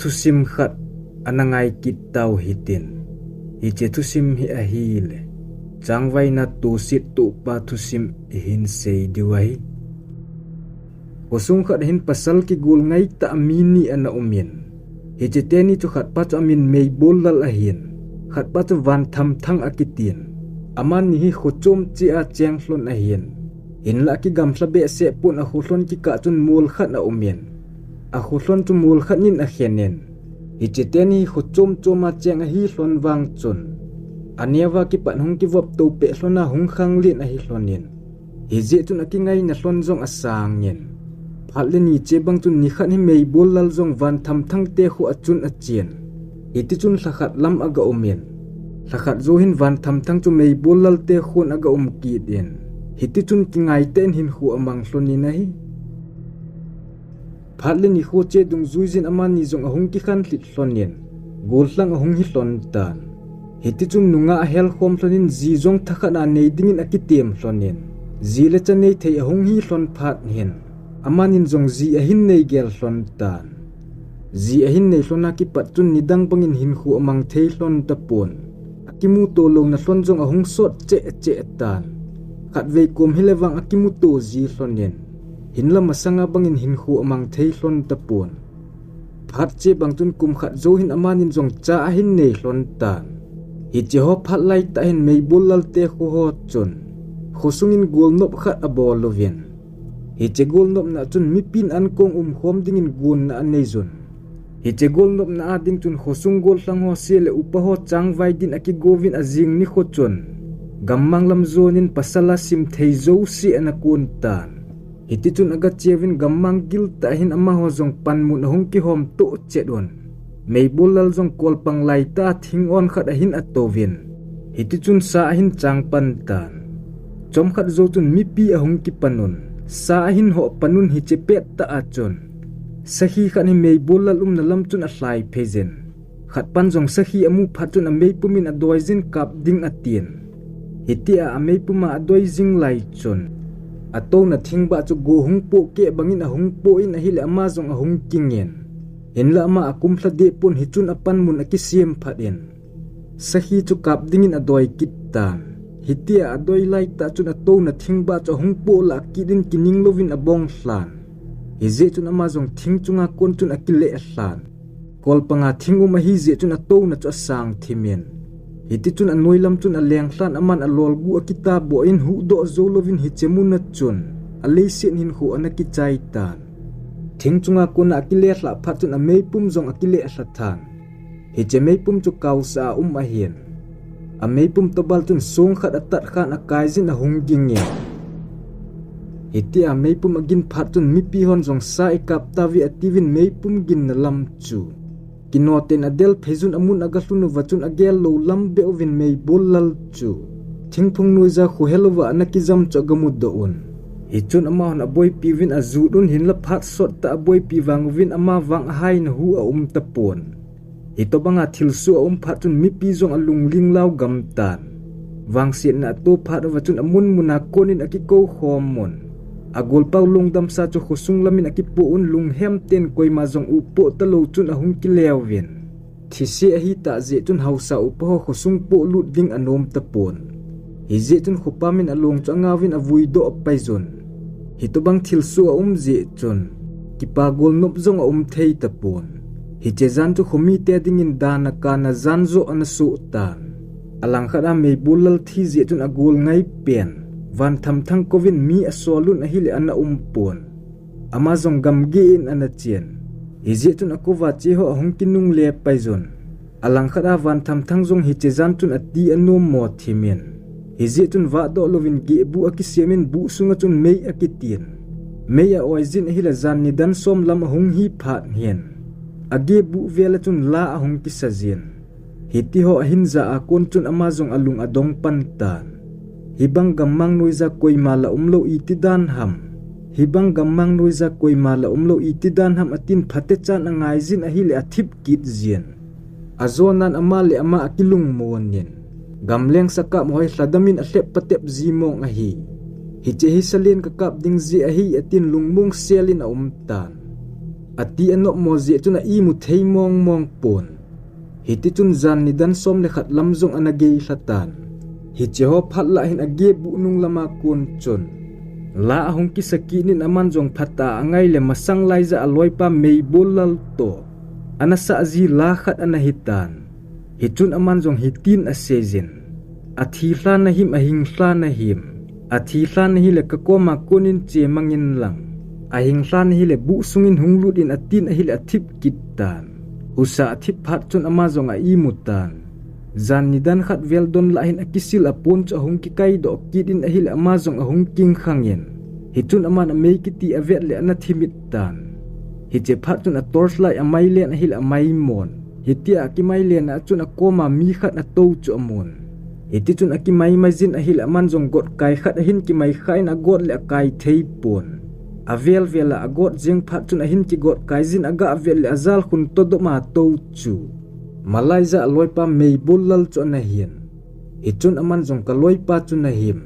thusim khat anangai kitau hitin hiche thusim hi ahile changwai na tu sit tu pa thusim hin sei diwai kosung khat hin pasal ki gul ngai ta amini ana umin hiche teni chu khat pa chu amin mei bolal ahin khat pa chu van tham thang akitin aman ni hi khochom chi a cheng hlon ahin in la ki gam tla be se pun a khuhlon ki ka chun mul khat na umin a khuhlon chu mul khat nin a khenen hiche teni khochom choma cheng a hi hlon wang chun aniawa ki pan hung ki vop to pe hlona hung khang lin a hi hlonin hi je chun a ki ngai na hlon zong asang nin phalle ni che bang chun ni khat hi mei bolal zong van tham thang te khu achun a chien iti chun thakhat lam aga umin thakhat zo hin van tham thang chu mei bolal te khun aga ki den hiti chun ki ngai ten hin khu amang hloni na hi phalle ni kho che dung zuizin aman ni zong ahung ki khan hlit hlonin gol hlang ahung hi hlon tan hiti chun nunga a hel khom hlonin zi zong thakana nei dingin akitem hlonin zi le cha nei thei ahung hi hlon phat hin amanin zong zi a hin nei gel hlon tan zi a hin nei hlona ki pat chun nidang bangin hin khu amang thei hlon ta pon akimu to lo na hlon zong ahung sot che tan khat ve kom hilewang akimu to zi hlonin hinla masanga bangin hin khu amang thei hlon ta pon phat che bang chun kum khat zo hin amanin zong cha a hin nei hlon tan hi che ho phat lai ta hin mei bolal te khu ho chun khosungin gol nop khat abol lovin hi che gol nop na chun mi pin an kong khom dingin gun na anei zun hi che gol nop na ading chun khosung gol hlang ho sele upa ho changwai din aki govin azing ni kho chun gammang lam zonin pasala sim thei zo si anakun tan hiti chun aga chevin gammang gil ta hin ama ho zong panmun hong ki hom to chedon mei bolal zong kolpang lai ta thing on khat a hin atovin hiti chun sa hin chang pan tan chom khat zo chun mi pi a hong ki panun sa hin ho panun hi che pet ta a chon sahi khat ni mei bolal na lam chun a hlai phezen khat pan zong sahi amu phat chun a mei pumin a doizin kap ding atien hiti a mei puma a doizing lai chon ato na thingba chu go hung po ke bangin a hung po in a hil ama zong a hung kingen in la ma akum thla de pun hi chun apan mun a ki siam phatin sahi chu kap dingin a doi kit tan hitia a doi lai ta chun ato na thingba chu hung po la kidin kining lovin a bong hlan hi je chun ama zong thing chunga kon chun a ki le hlan kol panga thinguma hi je chun ato na chu sang thimen hiti chun a noilam chun a leng hlan aman a lol gu a kita bo in hu do zo lovin hi chemun chun a leisin hin hu anaki chai tan thing chunga kon a kile hla phat chun a mei pum zong a kile hla than hi che mei pum chu kau sa a hian a mei pum to bal chun song khat atat khan a kai jin a hung ging nge hiti a mei pum agin phat chun mi pi hon zong sa e kap ta wi ativin mei pum gin na lam chu kinoten adel phezun amun aga hlunu wachun agel lo lam beovin mei bolal chu thingphung nuiza khu helova anakizam chogamu doun hichun ama hon aboi piwin azudun hinla phat sot ta aboi piwangwin ama wang hai na hu a tapon ito banga thilsu phat chun mi pi zong alung linglaw gamtan wang sin na to phat wachun amun muna konin akiko khomon agol paw lungdam sa chu khosung lamin akipo un lunghem ten koima zong upo talo chun ahung kilewin thisi a hi ta je chun hausa upo khosung po lut ding anom tapon hi je chun khopamin along chu angawin avui do paizon hitobang thilsu je chun kipa gol nop zong thei tapon hi che zan chu khomi te dingin dana kana zanzo anasu tan alang khada mei bulal thi je chun agol ngai pen van tham thang kovin mi asolun a hile ana pon amazon gamge in ana chen hije chun akova che ho hong kinung le paizon alang khada van tham thang zong hi che zan chun ati anu mo thimen hije chun wa do lovin ge bu akisiamin bu sunga chun mei akitin mei a oizin hila zan ni dan som lam hong hi phat hian age bu vela chun la a hong ki sajin hiti ho hinza a kon chun amazon alung adong pantan hibang gammang noiza koimala umlo itidan ham hibang gammang noiza koimala umlo itidan ham atin phate chan angai jin a hile athip kit zian azonan amale ama akilung monin gamleng saka mohoi hladamin a hlep patep zimong a hi hiche hi salen ka kap ding zi a hi atin lungmung selin a tan ati anok mo zi chun a imu thei mong mong pon hiti chun zan ni dan som le khat lamzong anagei hlatan hi cheho phat la hin age bu nung lama kun chun la ahong ki saki nin aman jong phata angai le masang lai za aloi pa mei bolal to anasa zi la khat anahitan hi chun aman jong hitin a sejin athi hlan na him a hing hlan na him athi hlan hi le ka koma kunin che mangin lang a hing hlan hi le bu sungin hunglut in atin hi le athip kitan usa athip phat chun ama jong a imutan zan nidan khat veldon la hin akisil apon cha hung ki kai do kidin a hil ama jong a hung king khangin hi chun ama na mei kiti avet le ana thimit tan hi che phat chun a torchlight a mai len a hil a mai mon hi tia ki mai len a chun a koma mi khat a to chu amon iti chun a ki mai mazin a hil aman jong got kai khat a hin ki mai khain a got le a kai thei pon avel vela a got jeng phat chun a hin ki got kai zin aga avel le azal khun to do ma to chu malaiza aloi pa mei bolal chu na hian hi chun aman jong ka loi pa chu na him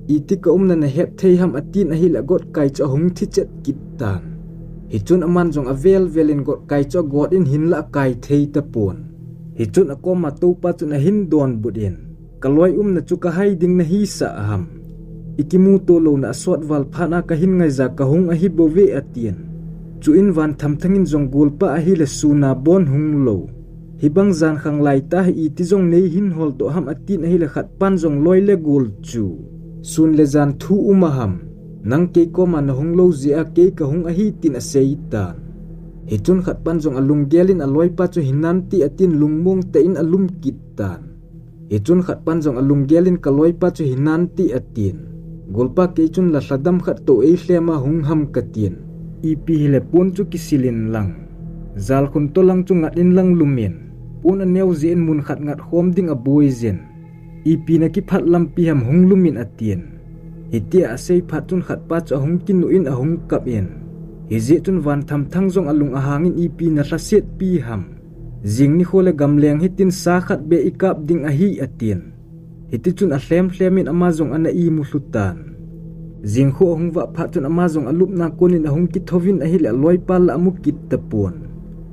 iti ka umna na het thei ham atin a hil a got kai chu hung thi chet kitan hi chun aman jong avel velin got kai chu got in hin la kai thei ta pon hi chun a koma to pa chu na hin don budin kaloi na chu ka hai ding na hi sa ham ikimu to lo na aswat wal phana ka hin ngai za ka hung a hi bo ve atien chu in van tham thangin jong gul pa a hi le suna bon hung lo hibang zan khang lai ta hi ti jong nei hin hol to ham atin a hi le khat pan jong loi le gul chu sun le zan thu umaham nang ke ko man hung lo zia ke ka hung a hi tin a seitan hi chun khat pan jong alung gelin a loi pa chu hinan ti atin lungmong te in alum kitan hi chun khat pan jong alung gelin ka loi pa chu hinan ti atin golpa ke chun la hladam khat to e hlema hung ham katin ipi hile pon chu kisilin lang zal khun to lang chu ngat in lang lumen pon a neu zen mun khat ngat khom ding a boi zen ipi na ki phat lampi ham hung lumin atien hitia asei phat chun khat pa chu hung kin nu in a hung kap in hi je chun van tham thang jong alung a hangin ipi na hlaset pi ham jing ni khole gamleng hitin sa khat be ikap ding a hi atien hiti chun a hlemin ama jong ana i mu hlutan jing kho hung wa phat chun ama jong alup na konin a hung ki thovin a hi le loi pal amu kit tapon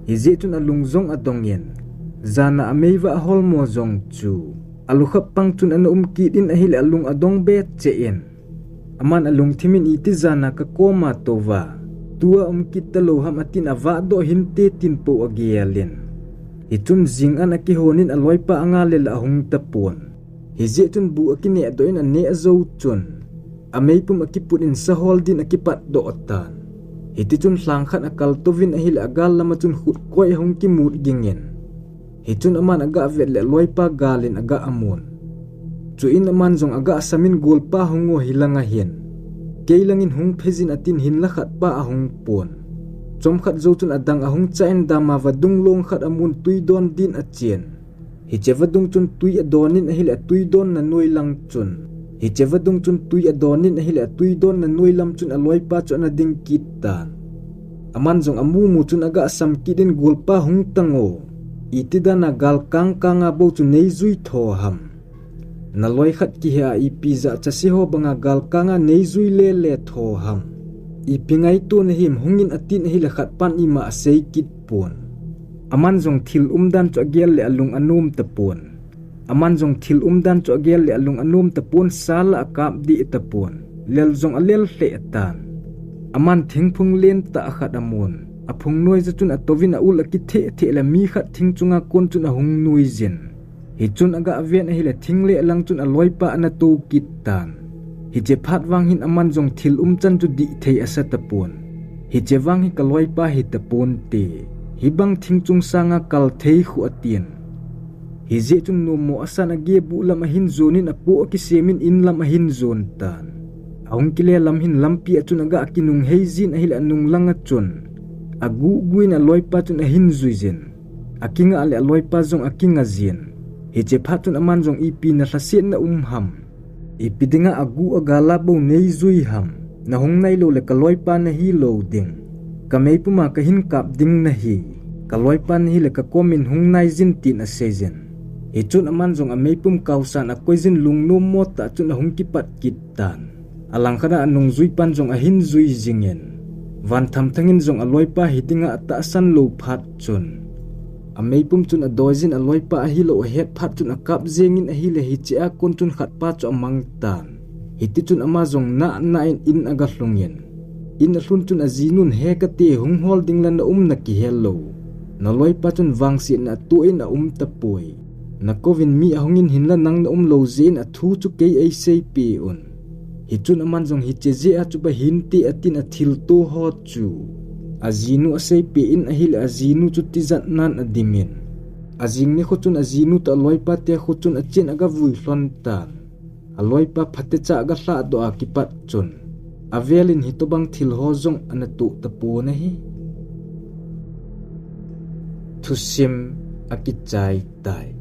hi je chun alung jong adongyen zana ameiwa holmo jong chu alu khap pang chun an ki din a hi le alung adong be che en aman alung thimin iti zana ka koma towa tua kit talo ham atin awa do hin te tin po agialin itun jing an aki honin aloi pa anga le la hung tapon hi je chun bu akine doin an ne azo chun amei pum akiput in sa hol din akipat do otan hiti chun hlang khat akal tovin ahil agal lama chun khut koi hung ki mut gingen hi chun aman aga vet le loi pa galin aga amon chu in aman jong aga samin gol pa hungo hilanga hian keilangin hung phezin atin hin la khat pa ahung pon chom khat zo chun adang ahung chain dama vadung long khat amun tui don din a chen hi chevadung chun tui adonin ahil a tui don na noi lang chun hi chevadung chun tui adonin ahil a tui don na noi lam chun aloi pa chun ading kitan aman jong amu mu chun aga sam kidin gulpa hung tango itidana gal kang kanga bo chu nei zui tho ham na loi khat ki ha I pizza chasi ho banga gal kanga nei zui le le tho ham I pingai tu na him hungin atin hi le khat pan I ma sei kit pon aman jong thil umdan cho gel le alung anum ta pon aman jong thil umdan cho gel le alung anum ta pon sala akap di ta pon lel jong alel hle tan aman thingphung len ta khat amon aphung noi za chun atovin a ul ki the la mi khat thing chunga kon chun a hung nui jin hi chun aga aven hi le thingle lang chun a loipa ana to kit tan hi che phat wang hin aman jong thil chan chu di thei asa ta pon hi che wang hi ka loipa hi ta pon te hi bang thing chung sanga kal thei khu atien hi je chun no mo asana ge bu lam hin zonin apo ki semin in lam hin zon tan aung kile lam hin lampi achun aga kinung heizin ahil anung langa chun agu guina loipa chun ahin zuizen akinga ale loipa jong akinga zin hi che phatun aman jong ipi na thlasen na ham ipi dinga agu agala bo nei zui ham na hong nai lo le ka loipa na hi lo ding kamei puma ka hin kap ding na hi ka loipa na hi le ka komin hong nai zin tin a season hi chun aman jong amei pum kausan a koizin lungnom mo ta chun hong ki pat kit tan alang khana anung zui pan jong ahin zui zingen van tham thangin zong aloi pa hitinga atasan lo phat chun amei pum chun adoizin aloi pa hi lo het phat chun akap zengin a hi le hi chia kon chun khat pa cho amang tan hiti chun ama zong na in aga hlungin in hlun chun azinun he ka te hung holding lan na ki hello na loi pa chun wangsi na tu in a tapoi na kovin mi ahongin hinla nang na lo zin a thu chu ke ai sei pi un hi chun aman zong hi che je a chu ba hinti atin a thil to ho chu azinu a sei pi in a hil azinu chu ti zat nan adimin azing ni khotun azinu ta loi pa te khotun a chen aga vui hlon tan aloi pa phate cha ga hla do a ki pat chun avelin hi to bang thil ho zong an tu ta pu na hi thusim akichai tai